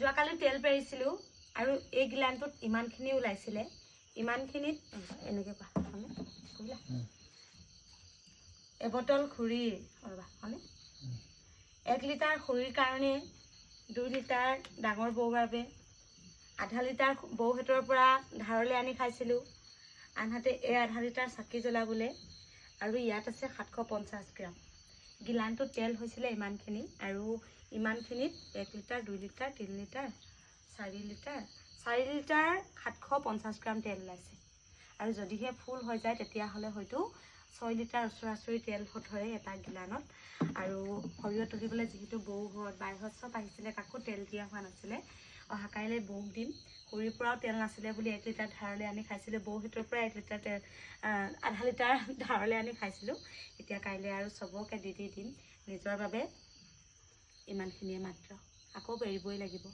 যোৱাকালি তেল পেৰিছিলোঁ আৰু এই গিলানটোত ইমানখিনি ওলাইছিলে ইমানখিনিত এনেকৈ কোৱা হয়নে এবটল খৰিৰ ৰ'বা হয়নে 1 লিটাৰ খৰিৰ কাৰণে 2 লিটাৰ ডাঙৰ বৌৰ বাবে আধা লিটাৰ বৌহঁতৰ পৰা ধাৰলৈ আনি খাইছিলোঁ আনহাতে এই আধা লিটাৰ চাকি জ্বলাবলৈ আৰু ইয়াত আছে 750 গ্ৰাম গিলানটোত তেল হৈছিলে ইমানখিনি আৰু ইমানখিনিত 1 লিটাৰ 2 লিটাৰ 3 লিটাৰ 4 লিটাৰ 750 গ্ৰাম তেল ওলাইছে আৰু যদিহে ফুল হৈ যায় তেতিয়াহ'লে হয়তো 6 লিটাৰ ওচৰা-ওচৰি তেল ধৰে এটা গিলানত আৰু সৰিয়হ তুলিবলৈ যিহেতু বৌহঁত বাইহঁত চব আহিছিলে কাকো তেল দিয়া হোৱা নাছিলে অহা কাইলৈ বৌক দিম খৰিৰ পৰাও তেল নাছিলে বুলি 1 লিটাৰ ধাৰলৈ আনি খাইছিলোঁ বৌহঁতৰ পৰা 1 লিটাৰ তেল আধা লিটাৰ ধাৰলৈ আনি খাইছিলোঁ এতিয়া কাইলৈ আৰু চবকে দি দিম নিজৰ বাবে ইমানখিনিয়ে মাত্ৰ আকৌ এৰিবই লাগিব